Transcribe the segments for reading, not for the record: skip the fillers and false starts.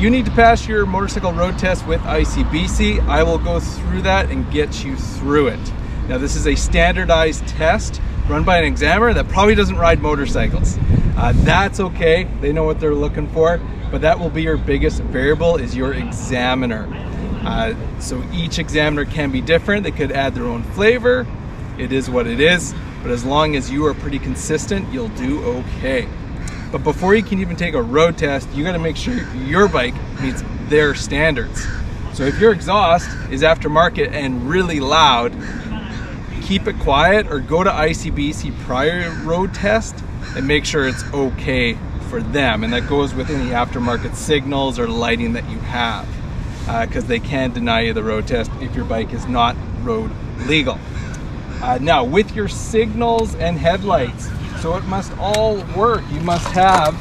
you need to pass your motorcycle road test with ICBC. I will go through that and get you through it. Now, this is a standardized test run by an examiner that probably doesn't ride motorcycles. That's okay, they know what they're looking for, but that will be your biggest variable, is your examiner. So each examiner can be different. They could add their own flavor. It is what it is, but as long as you are pretty consistent, you'll do okay. But before you can even take a road test, you gotta make sure your bike meets their standards. So if your exhaust is aftermarket and really loud, keep it quiet or go to ICBC prior road test and make sure it's okay for them. And that goes with any aftermarket signals or lighting that you have, because they can deny you the road test if your bike is not road legal. Now, with your signals and headlights, so it must all work. You must have,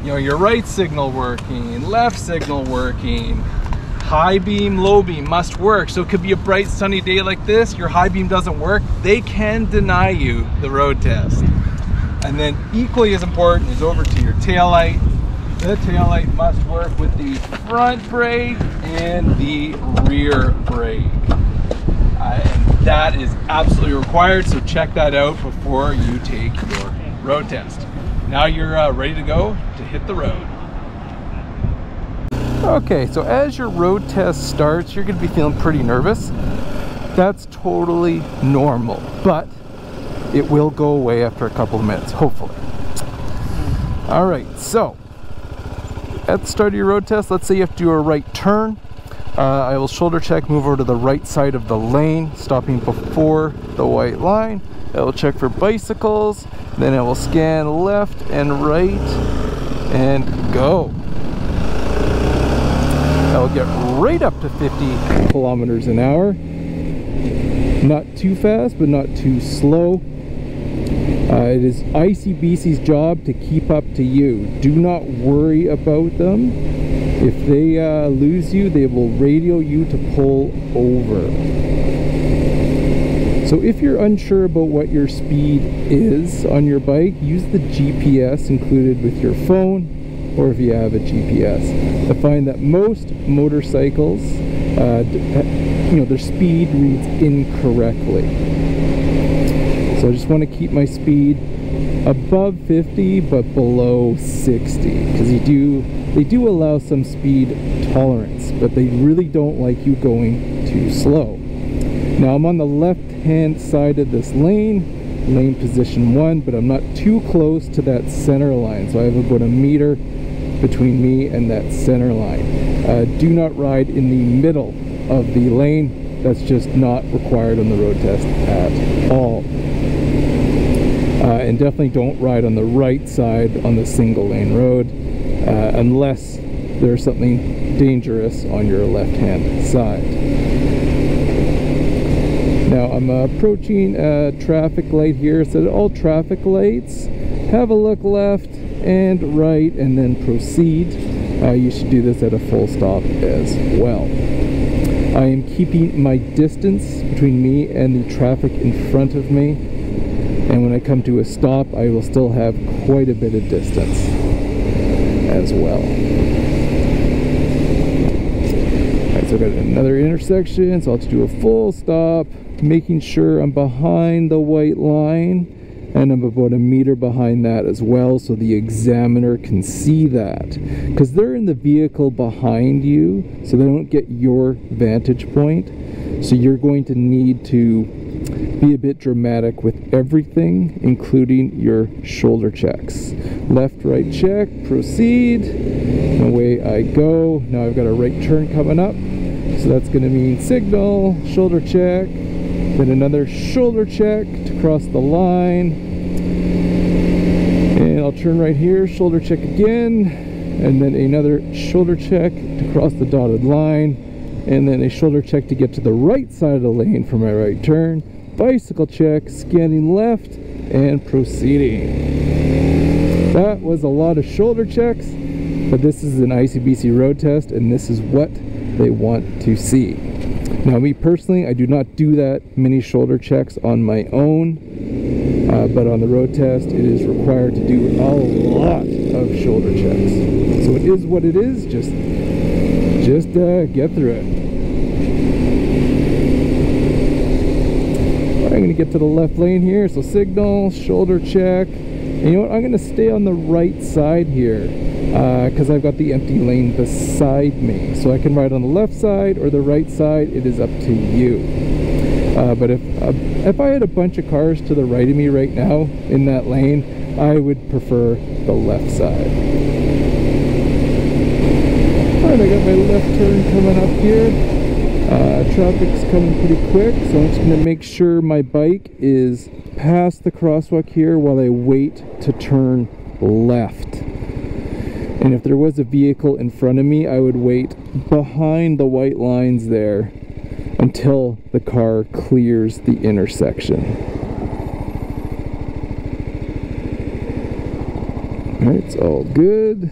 you know, your right signal working, left signal working, high beam, low beam must work. So it could be a bright sunny day like this, your high beam doesn't work, they can deny you the road test. And then equally as important is over to your tail light. The tail light must work with the front brake and the rear brake. And that is absolutely required, so check that out before you take your road test. Now you're ready to go to hit the road. Okay, so as your road test starts, you're going to be feeling pretty nervous. That's totally normal, but it will go away after a couple of minutes, hopefully. All right, so at the start of your road test, let's say you have to do a right turn. I will shoulder check, move over to the right side of the lane, stopping before the white line. I will check for bicycles, then I will scan left and right and go. I will get right up to 50 kilometers an hour. Not too fast, but not too slow. It is ICBC's job to keep up to you. Do not worry about them. If they lose you, they will radio you to pull over. So if you're unsure about what your speed is on your bike, use the GPS included with your phone, or if you have a GPS. I find that most motorcycles, you know, their speed reads incorrectly. So I just want to keep my speed above 50 but below 60, because they do allow some speed tolerance, but they really don't like you going too slow. Now I'm on the left hand side of this lane position 1, but I'm not too close to that center line, so I have about a meter between me and that center line. Do not ride in the middle of the lane. That's just not required on the road test at all. And definitely don't ride on the right side on the single lane road unless there's something dangerous on your left hand side. Now I'm approaching a traffic light here. It says all traffic lights have a look left and right and then proceed. You should do this at a full stop as well. I am keeping my distance between me and the traffic in front of me, and when I come to a stop I will still have quite a bit of distance as well. Alright, so I've got another intersection, so I'll just do a full stop, making sure I'm behind the white line, and I'm about a meter behind that as well, so the examiner can see that, because they're in the vehicle behind you, so they don't get your vantage point. So you're going to need to be a bit dramatic with everything, including your shoulder checks. Left, right check, proceed, and away I go. Now I've got a right turn coming up, so that's going to mean signal, shoulder check, then another shoulder check to cross the line, and I'll turn right here, shoulder check again, and then another shoulder check to cross the dotted line, and then a shoulder check to get to the right side of the lane for my right turn, bicycle check, scanning left, and proceeding. That was a lot of shoulder checks, but this is an ICBC road test, and this is what they want to see. Now, me personally, I do not do that many shoulder checks on my own, but on the road test, it is required to do a lot of shoulder checks. So it is what it is, just get through it. I'm going to get to the left lane here, so signal, shoulder check. And you know what, I'm going to stay on the right side here because I've got the empty lane beside me. So I can ride on the left side or the right side, it is up to you. But if I had a bunch of cars to the right of me right now in that lane, I would prefer the left side. Alright, I got my left turn coming up here. Traffic's coming pretty quick, so I'm just going to make sure my bike is past the crosswalk here while I wait to turn left. And if there was a vehicle in front of me, I would wait behind the white lines there until the car clears the intersection. Alright, it's all good.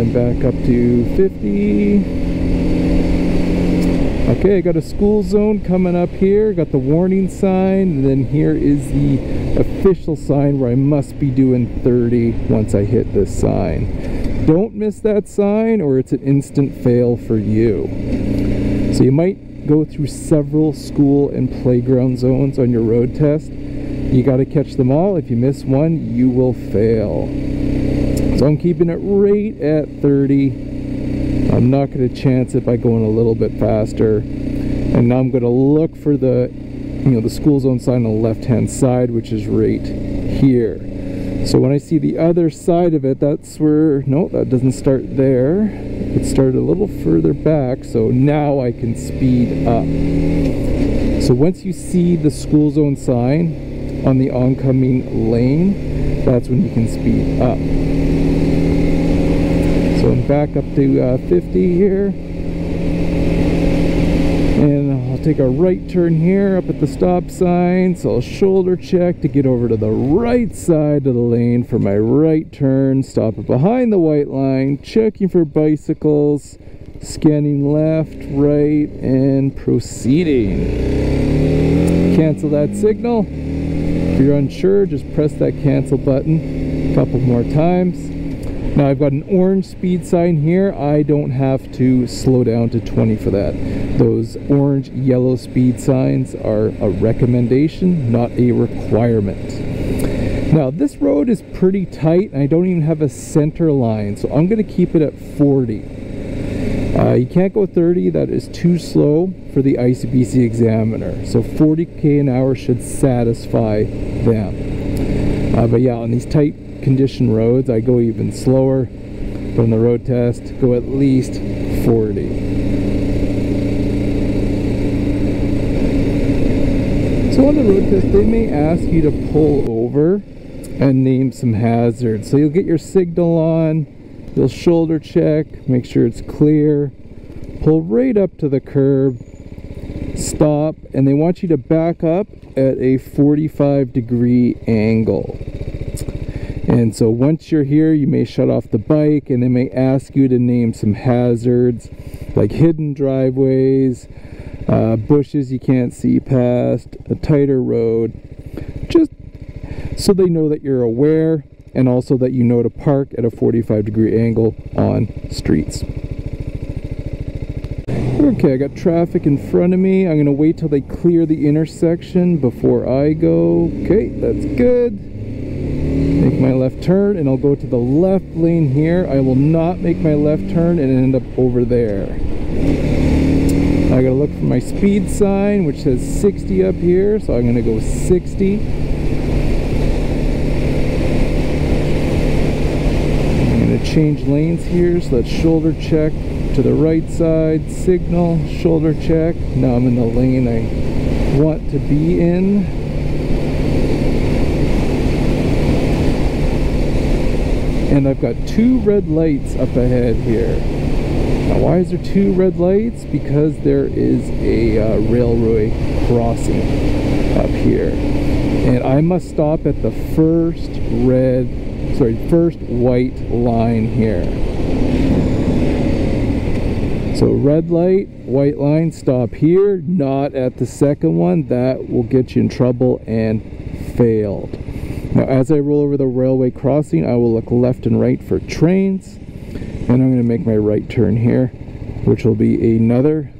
Back up to 50. Okay, I got a school zone coming up here. Got the warning sign, and then here is the official sign where I must be doing 30 once I hit this sign. Don't miss that sign or it's an instant fail for you. So you might go through several school and playground zones on your road test. You got to catch them all. If you miss one, you will fail. So I'm keeping it right at 30. I'm not going to chance it by going a little bit faster. And now I'm going to look for the, the school zone sign on the left-hand side, which is right here. So when I see the other side of it, that's where, no, that doesn't start there. It started a little further back, so now I can speed up. So once you see the school zone sign on the oncoming lane, that's when you can speed up. So I'm back up to 50 here, and I'll take a right turn here up at the stop sign. So I'll shoulder check to get over to the right side of the lane for my right turn, stop it behind the white line, checking for bicycles, scanning left, right, and proceeding. Cancel that signal. If you're unsure, just press that cancel button a couple more times. Now I've got an orange speed sign here. I don't have to slow down to 20 for that. Those orange yellow speed signs are a recommendation, not a requirement. Now this road is pretty tight and I don't even have a center line, so I'm going to keep it at 40. You can't go 30, that is too slow for the ICBC examiner. So 40 an hour should satisfy them. But yeah, on these tight condition roads I go even slower, but on the road test go at least 40. So on the road test they may ask you to pull over and name some hazards. So you'll get your signal on, you'll shoulder check, make sure it's clear, pull right up to the curb, stop, and they want you to back up at a 45-degree angle. And so once you're here, you may shut off the bike and they may ask you to name some hazards like hidden driveways, bushes you can't see past, a tighter road, just so they know that you're aware and also that you know to park at a 45-degree angle on streets. Okay, I got traffic in front of me. I'm going to wait till they clear the intersection before I go. Okay, that's good. Make my left turn and I'll go to the left lane here. I will not make my left turn and end up over there. I gotta look for my speed sign, which says 60 up here, so I'm gonna go 60. I'm gonna change lanes here, so let's shoulder check to the right side, signal, shoulder check. Now I'm in the lane I want to be in. And I've got two red lights up ahead here. Now why is there two red lights? Because there is a railway crossing up here. And I must stop at the first white line here. So red light, white line, stop here, not at the second one. That will get you in trouble and failed. Now as I roll over the railway crossing, I will look left and right for trains, and I'm going to make my right turn here, which will be another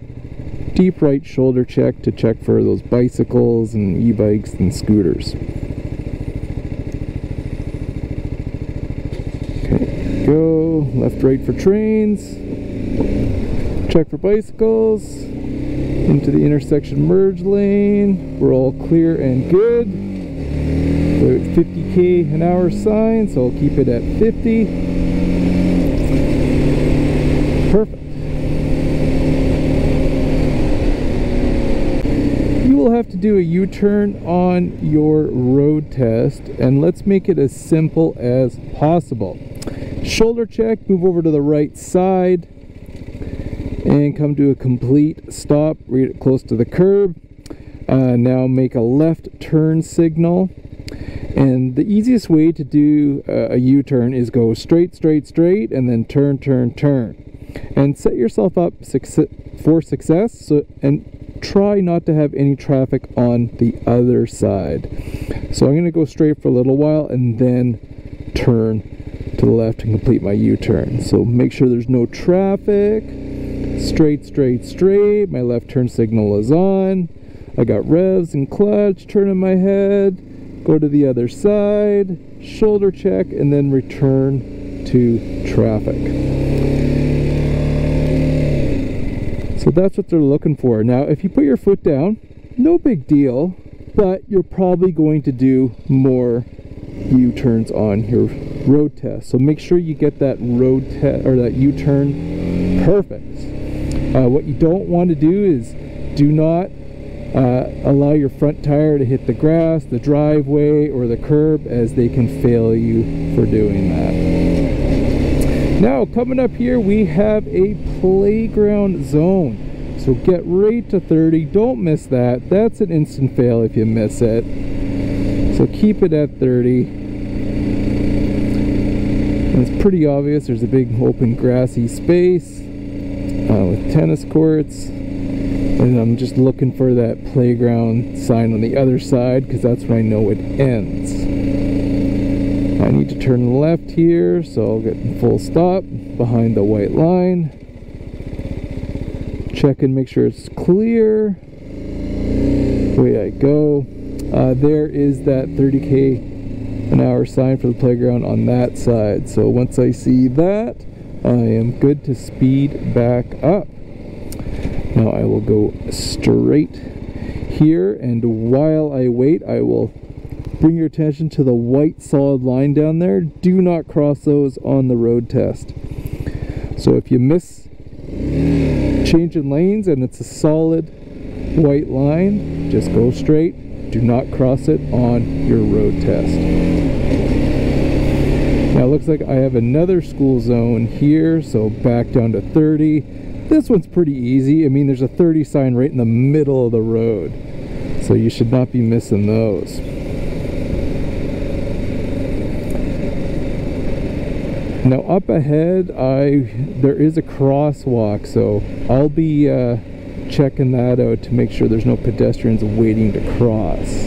deep right shoulder check to check for those bicycles and e-bikes and scooters. Okay, go left right for trains, check for bicycles, into the intersection merge lane. We're all clear and good. About 50k an hour sign, so I'll keep it at 50. Perfect. You will have to do a U-turn on your road test, and let's make it as simple as possible. Shoulder check, move over to the right side and come to a complete stop right close to the curb. Now make a left turn signal, and the easiest way to do a U-turn is go straight, straight, straight, and then turn, turn, turn, and set yourself up for success. So, and try not to have any traffic on the other side. So I'm going to go straight for a little while and then turn to the left and complete my U-turn. So make sure there's no traffic. Straight, straight, straight. My left turn signal is on. I got revs and clutch, turn in my head, go to the other side, shoulder check, and then return to traffic. So that's what they're looking for. Now, if you put your foot down, no big deal, but you're probably going to do more U-turns on your road test. So make sure you get that road test or that U-turn perfect. What you don't want to do is do not allow your front tire to hit the grass, the driveway, or the curb, as they can fail you for doing that. Now, coming up here, we have a playground zone. So get right to 30. Don't miss that. That's an instant fail if you miss it. So keep it at 30. And it's pretty obvious. There's a big open grassy space with tennis courts. And I'm just looking for that playground sign on the other side, because that's where I know it ends. I need to turn left here, so I'll get full stop behind the white line. Check and make sure it's clear. Away I go. There is that 30k an hour sign for the playground on that side. So once I see that, I am good to speed back up. Now I will go straight here, and while I wait, I will bring your attention to the white solid line down there. Do not cross those on the road test. So if you miss changing lanes and it's a solid white line, just go straight. Do not cross it on your road test. Now it looks like I have another school zone here, so back down to 30. This one's pretty easy. I mean, there's a 30 sign right in the middle of the road, so you should not be missing those. Now up ahead, there is a crosswalk, so I'll be checking that out to make sure there's no pedestrians waiting to cross.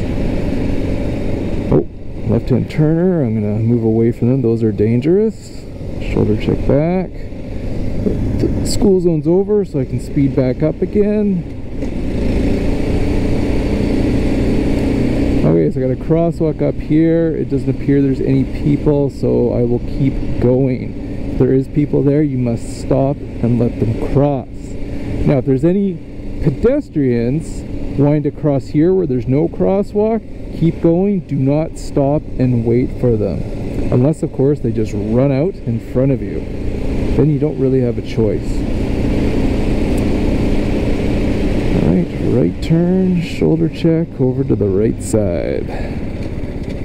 Oh, left-hand turner. I'm gonna move away from them. Those are dangerous. Shoulder check back. The school zone's over, so I can speed back up again. Okay, so I got a crosswalk up here. It doesn't appear there's any people, so I will keep going. If there is people there, you must stop and let them cross. Now, if there's any pedestrians wanting to cross here where there's no crosswalk, keep going. Do not stop and wait for them. Unless, of course, they just run out in front of you. Then you don't really have a choice. Alright, right turn, shoulder check, over to the right side.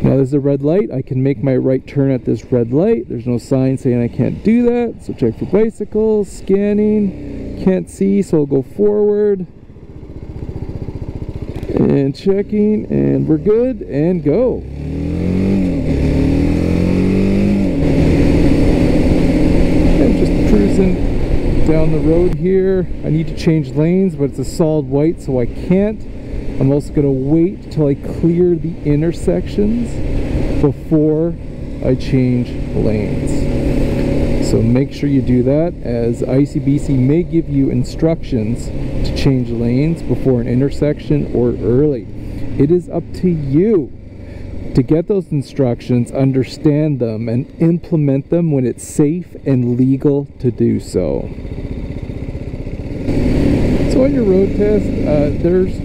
Now there's a red light. I can make my right turn at this red light. There's no sign saying I can't do that. So check for bicycles, scanning, can't see, so I'll go forward. And checking, and we're good, and go. Cruising Down the road here, I need to change lanes, but it's a solid white, so I can't. I'm also going to wait till I clear the intersections before I change lanes. So make sure you do that, as ICBC may give you instructions to change lanes before an intersection or early. It is up to you to get those instructions, understand them, and implement them when it's safe and legal to do so. So on your road test, there's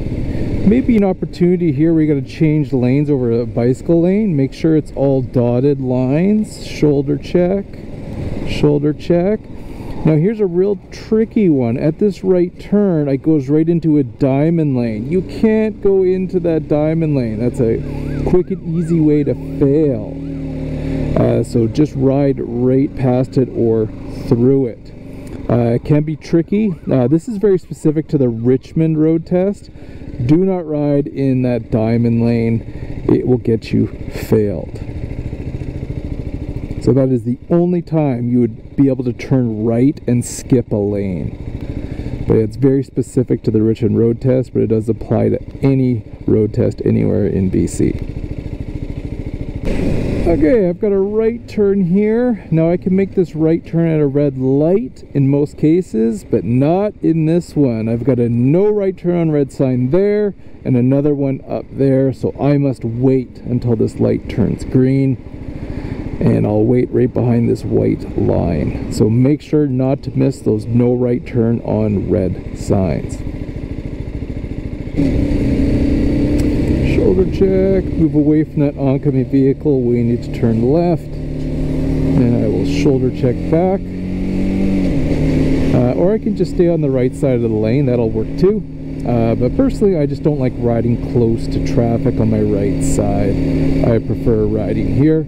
maybe an opportunity here where you got to change lanes over a bicycle lane. Make sure it's all dotted lines. Shoulder check, shoulder check. Now here's a real tricky one. At this right turn, it goes right into a diamond lane. You can't go into that diamond lane. That's a quick and easy way to fail. So just ride right past it or through it. It can be tricky. This is very specific to the Richmond road test. Do not ride in that diamond lane. It will get you failed. So that is the only time you would be able to turn right and skip a lane. But it's very specific to the Richmond road test, but it does apply to any road test anywhere in BC. Okay, I've got a right turn here. Now I can make this right turn at a red light in most cases, but not in this one. I've got a no right turn on red sign there and another one up there, so I must wait until this light turns green. And I'll wait right behind this white line. So make sure not to miss those no right turn on red signs. Shoulder check, move away from that oncoming vehicle. We need to turn left. And I will shoulder check back. Or I can just stay on the right side of the lane, that'll work too. But personally, I just don't like riding close to traffic on my right side. I prefer riding here.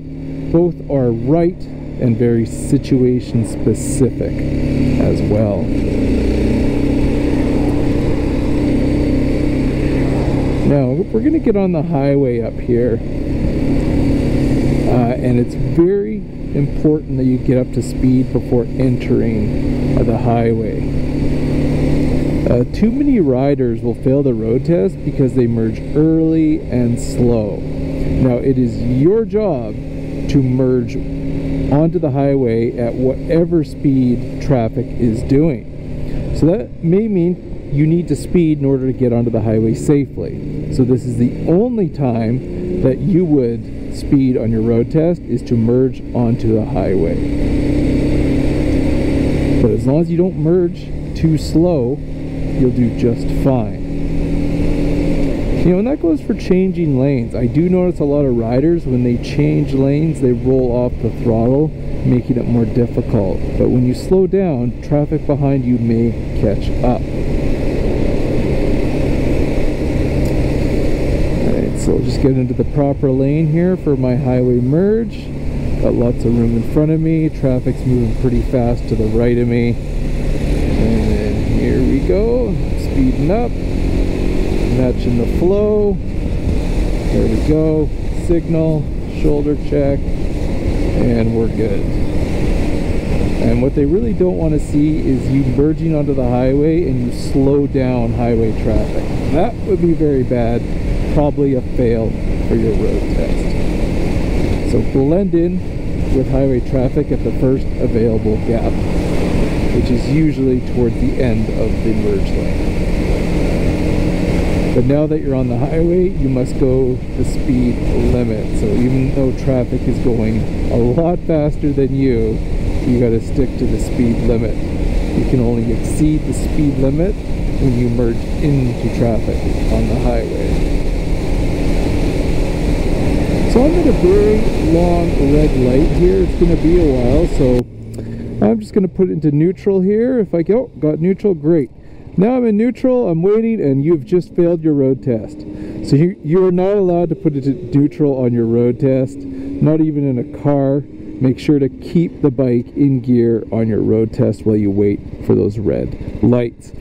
Both are right and very situation specific as well. Now we're going to get on the highway up here, and it's very important that you get up to speed before entering the highway. Too many riders will fail the road test because they merge early and slow. Now it is your job to merge onto the highway at whatever speed traffic is doing. So that may mean you need to speed in order to get onto the highway safely. So this is the only time that you would speed on your road test, is to merge onto the highway. But as long as you don't merge too slow, you'll do just fine. You know, and that goes for changing lanes. I do notice a lot of riders, when they change lanes, they roll off the throttle, making it more difficult. But when you slow down, traffic behind you may catch up. Alright, so I'll just get into the proper lane here for my highway merge. Got lots of room in front of me. Traffic's moving pretty fast to the right of me. And then here we go, speeding up. Matching the flow. There we go. Signal, shoulder check, and we're good. And what they really don't want to see is you merging onto the highway and you slow down highway traffic. That would be very bad. Probably a fail for your road test. So blend in with highway traffic at the first available gap, which is usually towards the end of the merge lane. But now that you're on the highway, you must go the speed limit. So even though traffic is going a lot faster than you got to stick to the speed limit. You can only exceed the speed limit when you merge into traffic on the highway. So I'm at a very long red light here. It's going to be a while, so I'm just going to put it into neutral here. If I go, got neutral, great. Now I'm in neutral, I'm waiting, and you've just failed your road test. So you are not allowed to put it to neutral on your road test, not even in a car. Make sure to keep the bike in gear on your road test while you wait for those red lights.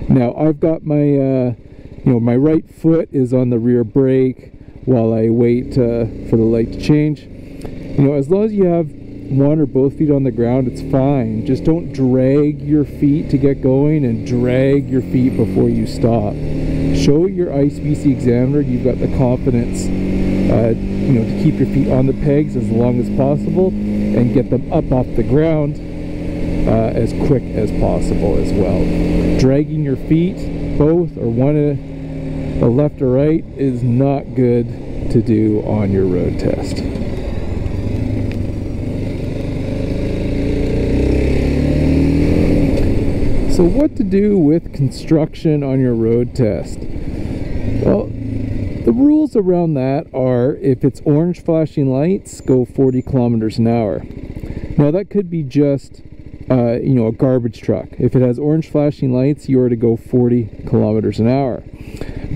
Now I've got my, my right foot is on the rear brake while I wait for the light to change. As long as you have one or both feet on the ground, it's fine. Just don't drag your feet to get going and drag your feet before you stop. Show your ICBC examiner you've got the confidence you know, to keep your feet on the pegs as long as possible and get them up off the ground as quick as possible as well. Dragging your feet, both or one a left or right, is not good to do on your road test. So what to do with construction on your road test? Well, the rules around that are, if it's orange flashing lights, go 40 kilometers an hour. Now that could be just you know, a garbage truck. If it has orange flashing lights, you are to go 40 kilometers an hour.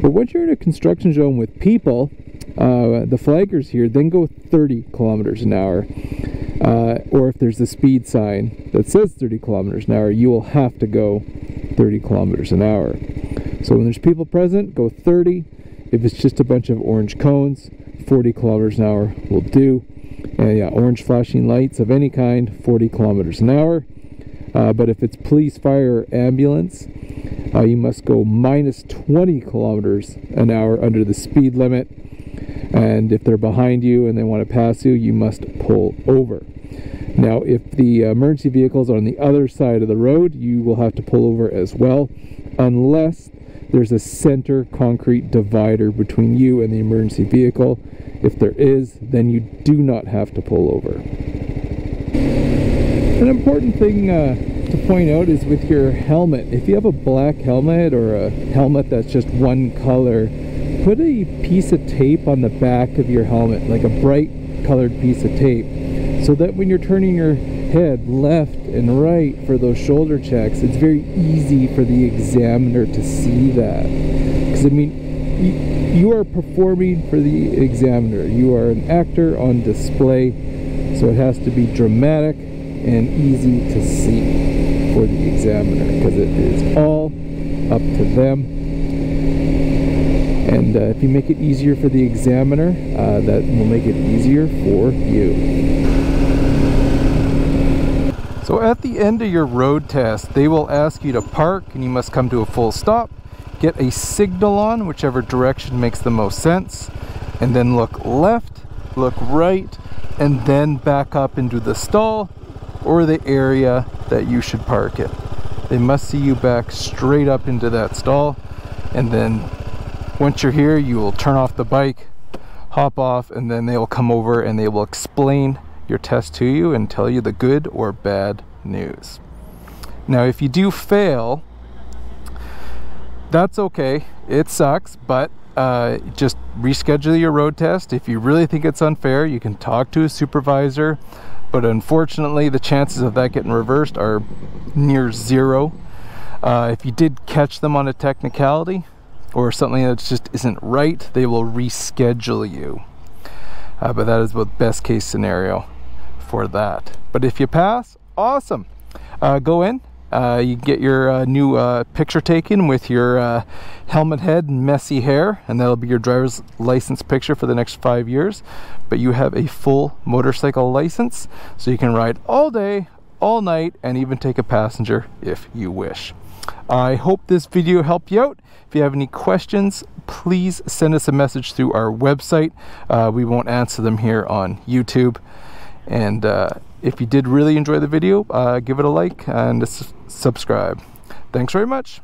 But once you're in a construction zone with people, the flaggers here, then go 30 kilometers an hour. Or if there's a speed sign that says 30 kilometers an hour, you will have to go 30 kilometers an hour. So when there's people present, go 30. If it's just a bunch of orange cones, 40 kilometers an hour will do. And yeah, orange flashing lights of any kind, 40 kilometers an hour. But if it's police, fire, or ambulance, you must go minus 20 kilometers an hour under the speed limit. And if they're behind you and they want to pass you, you must pull over. Now, if the emergency vehicles are on the other side of the road, you will have to pull over as well, unless there's a center concrete divider between you and the emergency vehicle. If there is, then you do not have to pull over. An important thing to point out is with your helmet. If you have a black helmet or a helmet that's just one color, put a piece of tape on the back of your helmet, like a bright colored piece of tape, so that when you're turning your head left and right for those shoulder checks, it's very easy for the examiner to see that. Because I mean, you are performing for the examiner. You are an actor on display, so it has to be dramatic and easy to see for the examiner, because it is all up to them. And if you make it easier for the examiner, that will make it easier for you. So at the end of your road test, they will ask you to park, and you must come to a full stop, get a signal on whichever direction makes the most sense, and then look left, look right, and then back up into the stall or the area that you should park it. They must see you back straight up into that stall, and then once you're here, you will turn off the bike, hop off, and then they will come over and they will explain your test to you and tell you the good or bad news. Now, if you do fail, that's okay. It sucks, but just reschedule your road test. If you really think it's unfair, you can talk to a supervisor, but unfortunately the chances of that getting reversed are near zero. If you did catch them on a technicality or something that just isn't right, they will reschedule you. But that is the best case scenario for that. But if you pass, awesome. Go in, you get your new picture taken with your helmet head and messy hair, and that'll be your driver's license picture for the next 5 years. But you have a full motorcycle license, so you can ride all day, all night, and even take a passenger if you wish. I hope this video helped you out. If you have any questions, please send us a message through our website. We won't answer them here on YouTube. And if you did really enjoy the video, give it a like and subscribe. Thanks very much.